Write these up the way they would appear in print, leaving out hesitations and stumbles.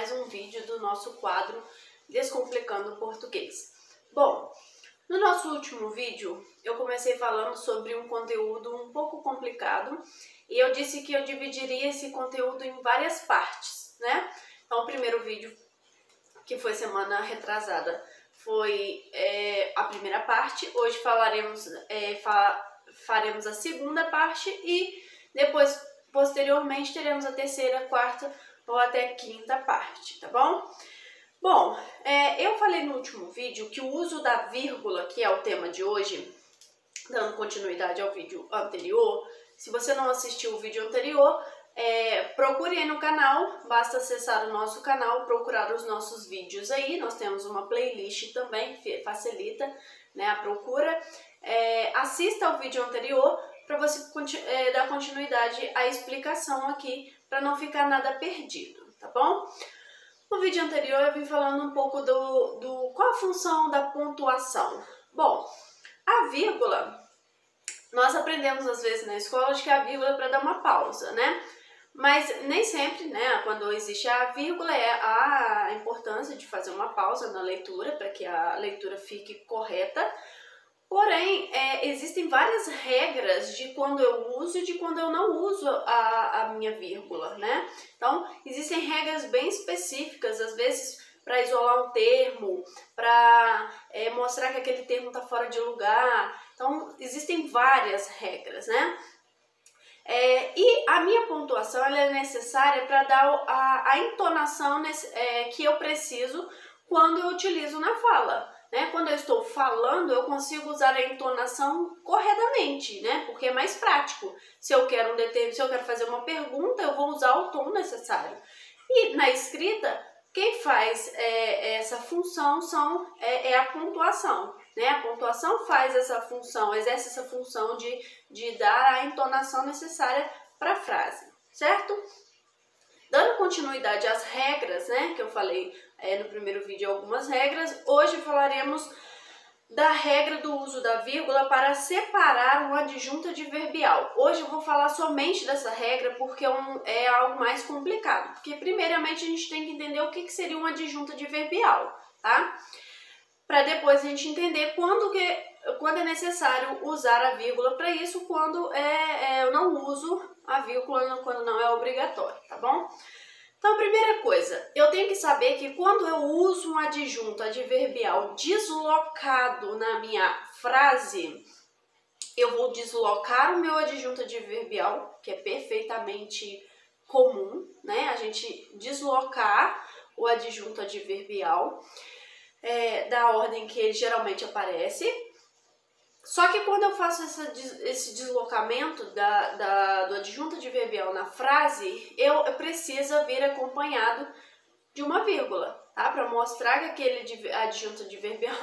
mais um vídeo do nosso quadro Descomplicando o Português. Bom, no nosso último vídeo eu comecei falando sobre um conteúdo um pouco complicado e eu disse que eu dividiria esse conteúdo em várias partes, né? Então o primeiro vídeo, que foi semana retrasada, foi a primeira parte. Hoje faremos a segunda parte e depois, posteriormente, teremos a terceira, quarta ou até quinta parte, tá bom? Bom, eu falei no último vídeo que o uso da vírgula, que é o tema de hoje, dando continuidade ao vídeo anterior, se você não assistiu o vídeo anterior, procure aí no canal, basta acessar o nosso canal, procurar os nossos vídeos aí, nós temos uma playlist também, que facilita, né, a procura. Assista ao vídeo anterior para você dar continuidade à explicação aqui, para não ficar nada perdido, tá bom? No vídeo anterior eu vim falando um pouco qual a função da pontuação. Bom, a vírgula, nós aprendemos às vezes na escola de que a vírgula é para dar uma pausa, né? Mas nem sempre, né, quando existe a vírgula, a importância de fazer uma pausa na leitura para que a leitura fique correta. Porém, existem várias regras de quando eu uso e de quando eu não uso a minha vírgula, né? Então, existem regras bem específicas, às vezes para isolar um termo, para mostrar que aquele termo está fora de lugar. Então, existem várias regras, né? E a minha pontuação ela é necessária para dar a entonação que eu preciso quando eu utilizo na fala. Né? Quando eu estou falando, eu consigo usar a entonação corretamente, né? Porque é mais prático. Se eu quero fazer uma pergunta, eu vou usar o tom necessário. E na escrita, quem faz essa função é a pontuação. Né? A pontuação faz essa função, exerce essa função de dar a entonação necessária para a frase, certo? Dando continuidade às regras, né, que eu falei no primeiro vídeo, algumas regras, hoje falaremos da regra do uso da vírgula para separar um adjunto adverbial. Hoje eu vou falar somente dessa regra porque é algo mais complicado, porque primeiramente a gente tem que entender o que seria um adjunto adverbial, tá? Para depois a gente entender quando é necessário usar a vírgula para isso, quando eu não uso a vírgula, quando não é obrigatório, tá bom? Então, a primeira coisa, eu tenho que saber que quando eu uso um adjunto adverbial deslocado na minha frase, eu vou deslocar o meu adjunto adverbial, que é perfeitamente comum, né? A gente deslocar o adjunto adverbial da ordem que ele geralmente aparece. Só que quando eu faço esse deslocamento do adjunto adverbial na frase, eu preciso vir acompanhado de uma vírgula, tá? Para mostrar que aquele adjunto adverbial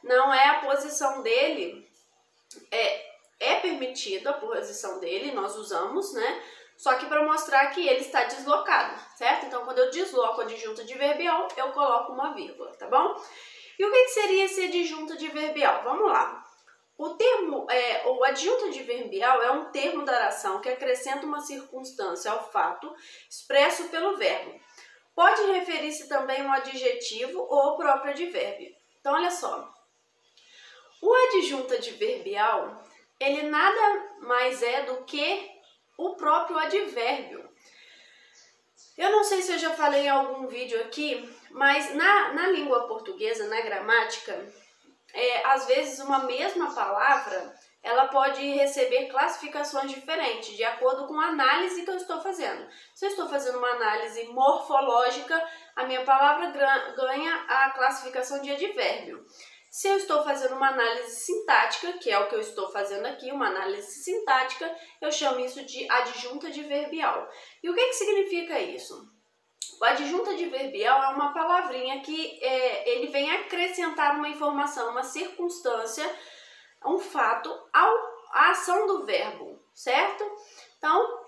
não é a posição dele, é permitido a posição dele, nós usamos, né? Só que para mostrar que ele está deslocado, certo? Então, quando eu desloco o adjunto adverbial, eu coloco uma vírgula, tá bom? E o que seria esse adjunto adverbial? Vamos lá. O adjunto adverbial é um termo da oração que acrescenta uma circunstância ao fato expresso pelo verbo. Pode referir-se também a um adjetivo ou ao próprio advérbio. Então, olha só. O adjunto adverbial, ele nada mais é do que o próprio advérbio. Eu não sei se eu já falei em algum vídeo aqui, mas na língua portuguesa, na gramática, às vezes uma mesma palavra, ela pode receber classificações diferentes, de acordo com a análise que eu estou fazendo. Se eu estou fazendo uma análise morfológica, a minha palavra ganha a classificação de advérbio. Se eu estou fazendo uma análise sintática, que é o que eu estou fazendo aqui, uma análise sintática, eu chamo isso de adjunto adverbial. E o que significa isso? O adjunto adverbial é uma palavrinha que ele vem acrescentar uma informação, uma circunstância, um fato à ação do verbo, certo? Então,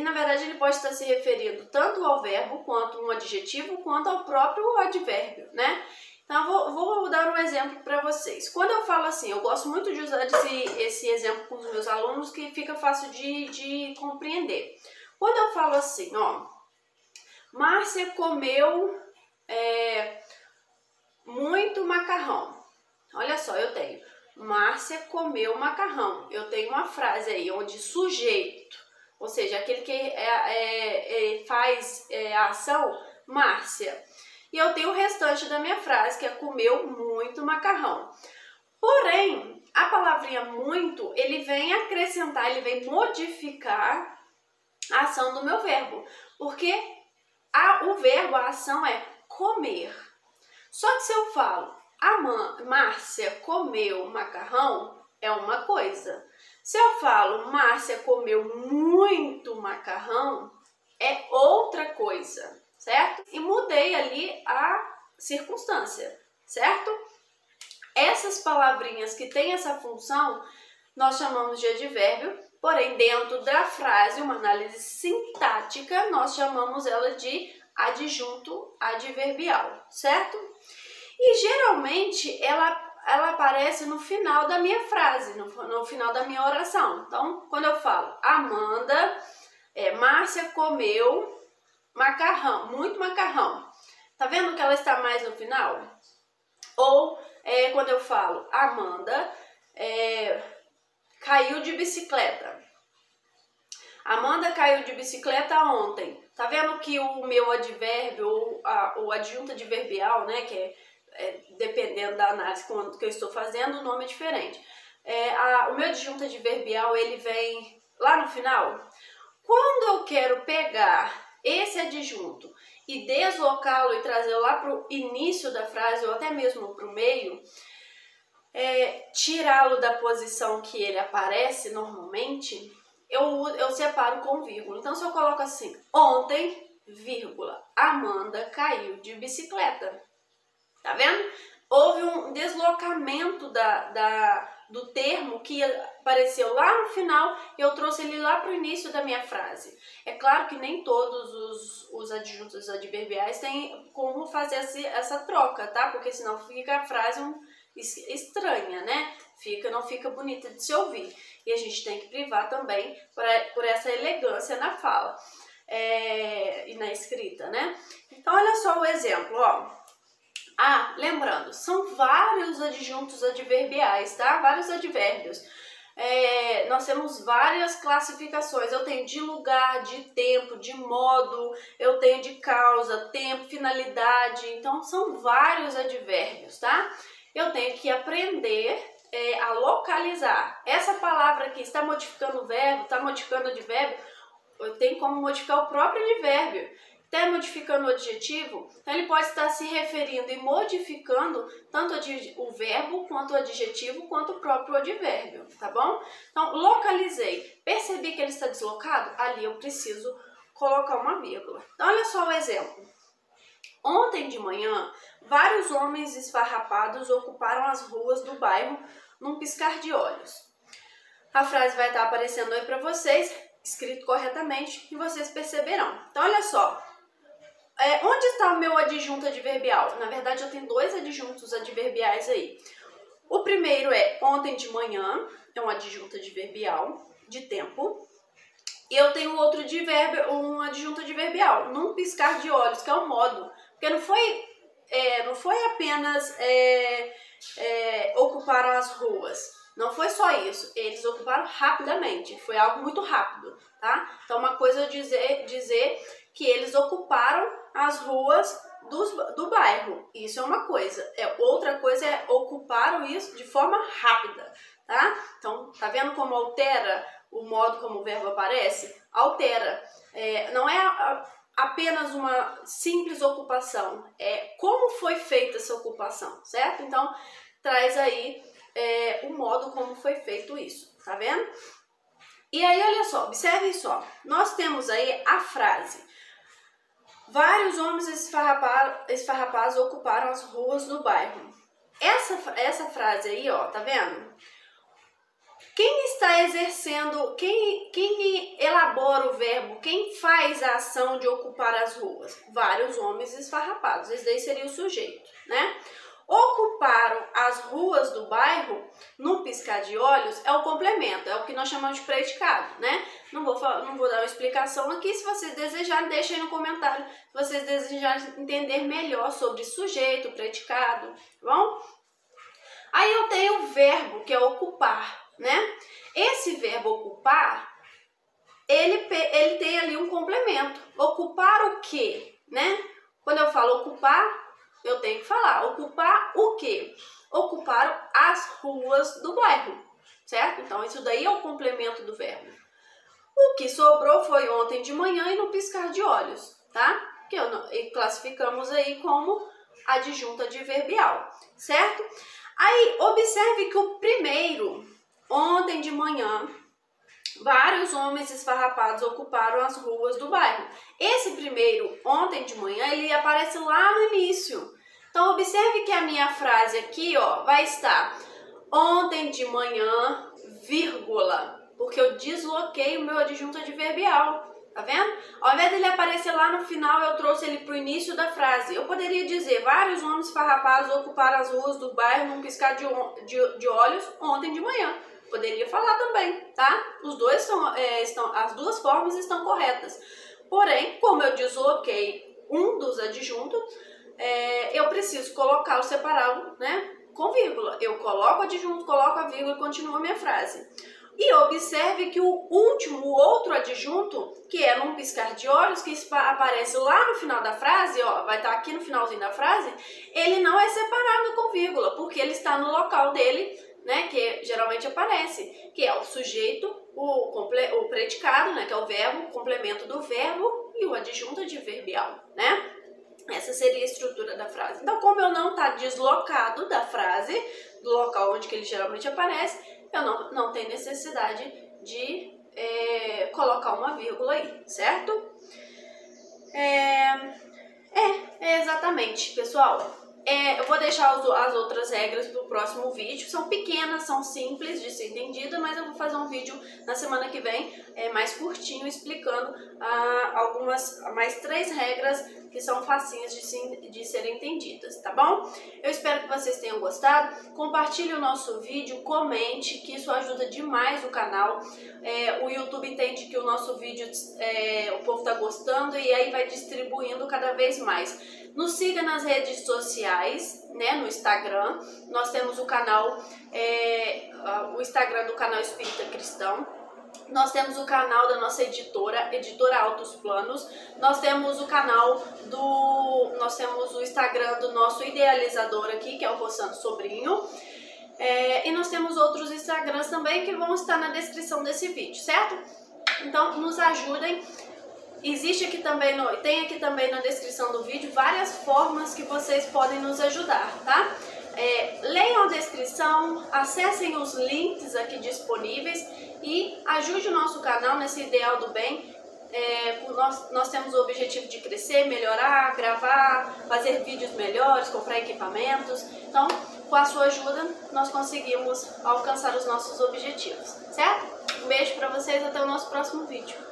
na verdade ele pode estar se referindo tanto ao verbo, quanto um adjetivo, quanto ao próprio advérbio, né? Então, vou dar um exemplo para vocês. Quando eu falo assim, eu gosto muito de usar esse exemplo com os meus alunos, que fica fácil de compreender. Quando eu falo assim, ó, Márcia comeu muito macarrão. Olha só, eu tenho Márcia comeu macarrão. Eu tenho uma frase aí onde sujeito, ou seja, aquele que faz a ação, Márcia. E eu tenho o restante da minha frase, que é comeu muito macarrão. Porém, a palavrinha muito, ele vem acrescentar, ele vem modificar a ação do meu verbo. Porque o verbo, a ação é comer. Só que se eu falo, a Márcia comeu macarrão, é uma coisa. Se eu falo, Márcia comeu muito macarrão, é outra coisa, certo? E mudei ali a circunstância, certo? Essas palavrinhas que têm essa função, nós chamamos de advérbio, porém dentro da frase, uma análise sintática, nós chamamos ela de adjunto adverbial, certo? E geralmente ela aparece no final da minha frase, no final da minha oração. Então, quando eu falo Amanda, Márcia comeu macarrão, muito macarrão. Tá vendo que ela está mais no final? Ou quando eu falo Amanda caiu de bicicleta. Amanda caiu de bicicleta ontem. Tá vendo que o meu advérbio ou o adjunto adverbial, né, que dependendo da análise que eu estou fazendo, o nome é diferente. O meu adjunto adverbial, ele vem lá no final. Quando eu quero pegar esse adjunto e deslocá-lo e trazê-lo lá para o início da frase ou até mesmo para o meio, tirá-lo da posição que ele aparece normalmente, eu separo com vírgula. Então, se eu coloco assim, ontem, vírgula, Amanda caiu de bicicleta. Tá vendo? Houve um deslocamento do termo que apareceu lá no final e eu trouxe ele lá para o início da minha frase. É claro que nem todos os adjuntos adverbiais têm como fazer essa troca, tá? Porque senão fica a frase estranha, né? Não fica bonita de se ouvir. E a gente tem que privar também por essa elegância na fala e na escrita, né? Então, olha só o exemplo, ó. Lembrando, são vários adjuntos adverbiais, tá? Vários advérbios. Nós temos várias classificações. Eu tenho de lugar, de tempo, de modo, eu tenho de causa, tempo, finalidade. Então, são vários advérbios, tá? Eu tenho que aprender a localizar. Essa palavra aqui está modificando o verbo, está modificando o advérbio, eu tenho como modificar o próprio advérbio. Está modificando o adjetivo, então ele pode estar se referindo e modificando tanto o verbo, quanto o adjetivo, quanto o próprio advérbio, tá bom? Então, localizei, percebi que ele está deslocado, ali eu preciso colocar uma vírgula. Então, olha só o exemplo. Ontem de manhã, vários homens esfarrapados ocuparam as ruas do bairro num piscar de olhos. A frase vai estar aparecendo aí para vocês, escrito corretamente, e vocês perceberão. Então, olha só. Onde está o meu adjunto adverbial? Na verdade, eu tenho dois adjuntos adverbiais aí. O primeiro é ontem de manhã, é um adjunto adverbial de tempo. E eu tenho outro um adjunto adverbial, num piscar de olhos, que é o modo. Porque não foi apenas ocuparam as ruas. Não foi só isso, eles ocuparam rapidamente, foi algo muito rápido, tá? Então, uma coisa é dizer que eles ocuparam as ruas do bairro, isso é uma coisa. Outra coisa é ocuparam isso de forma rápida, tá? Então, tá vendo como altera o modo como o verbo aparece? Altera. Não é apenas uma simples ocupação, é como foi feita essa ocupação, certo? Então, traz aí o modo como foi feito isso, tá vendo? E aí, olha só, observe só, nós temos aí a frase: vários homens esfarrapados ocuparam as ruas do bairro. Essa frase aí, ó, tá vendo? Quem está exercendo, quem elabora o verbo, quem faz a ação de ocupar as ruas? Vários homens esfarrapados, esse daí seria o sujeito, né? Ocuparam as ruas do bairro, no piscar de olhos, é o complemento, é o que nós chamamos de predicado, né? Não vou dar uma explicação aqui. Se vocês desejarem, deixem aí no comentário se vocês desejarem entender melhor sobre sujeito, predicado, tá bom? Aí eu tenho o verbo, que é ocupar, né? Esse verbo ocupar, ele tem ali um complemento. Ocupar o quê, né? Quando eu falo ocupar, eu tenho que falar ocupar o quê? Ocupar as ruas do bairro, certo? Então, isso daí é o complemento do verbo. O que sobrou foi ontem de manhã e no piscar de olhos, tá? Que classificamos aí como adjunto adverbial, certo? Aí, observe que o primeiro, ontem de manhã, vários homens esfarrapados ocuparam as ruas do bairro. Esse primeiro, ontem de manhã, ele aparece lá no início. Então, observe que a minha frase aqui, ó, vai estar ontem de manhã, vírgula, porque eu desloquei o meu adjunto adverbial, tá vendo? Ao invés dele aparecer lá no final, eu trouxe ele pro início da frase. Eu poderia dizer, vários homens esfarrapados ocuparam as ruas do bairro num piscar de olhos ontem de manhã. Poderia falar também, tá? As duas formas estão corretas. Porém, como eu desloquei um dos adjuntos, eu preciso colocá-lo separado, né, com vírgula. Eu coloco o adjunto, coloco a vírgula e continuo a minha frase. E observe que o outro adjunto, que é num piscar de olhos, que aparece lá no final da frase, ó, vai estar aqui no finalzinho da frase, ele não é separado com vírgula, porque ele está no local dele, né, que geralmente aparece, que é o sujeito, o predicado, né, que é o verbo, o complemento do verbo e o adjunto adverbial, né? Essa seria a estrutura da frase. Então, como eu não está deslocado da frase, do local onde que ele geralmente aparece, eu não tenho necessidade de colocar uma vírgula aí, certo? Exatamente, pessoal. Eu vou deixar as outras regras para o próximo vídeo. São pequenas, são simples de ser entendida, mas eu vou fazer um vídeo na semana que vem, mais curtinho, explicando mais 3 regras que são facinhas de serem entendidas, tá bom? Eu espero que vocês tenham gostado. Compartilhe o nosso vídeo, comente, que isso ajuda demais o canal. O YouTube entende que o nosso vídeo o povo tá gostando e aí vai distribuindo cada vez mais. Nos siga nas redes sociais, né, no Instagram. Nós temos o canal, o Instagram do canal Espírita Cristão. Nós temos o canal da nossa editora Altos Planos. Nós temos nós temos o Instagram do nosso idealizador aqui, que é o Rossano Sobrinho. E nós temos outros Instagrams também que vão estar na descrição desse vídeo, certo? Então, nos ajudem. Tem aqui também na descrição do vídeo várias formas que vocês podem nos ajudar, tá? Leiam a descrição, acessem os links aqui disponíveis e ajude o nosso canal nesse ideal do bem. Nós temos o objetivo de crescer, melhorar, gravar, fazer vídeos melhores, comprar equipamentos. Então, com a sua ajuda, nós conseguimos alcançar os nossos objetivos, certo? Um beijo pra vocês, até o nosso próximo vídeo.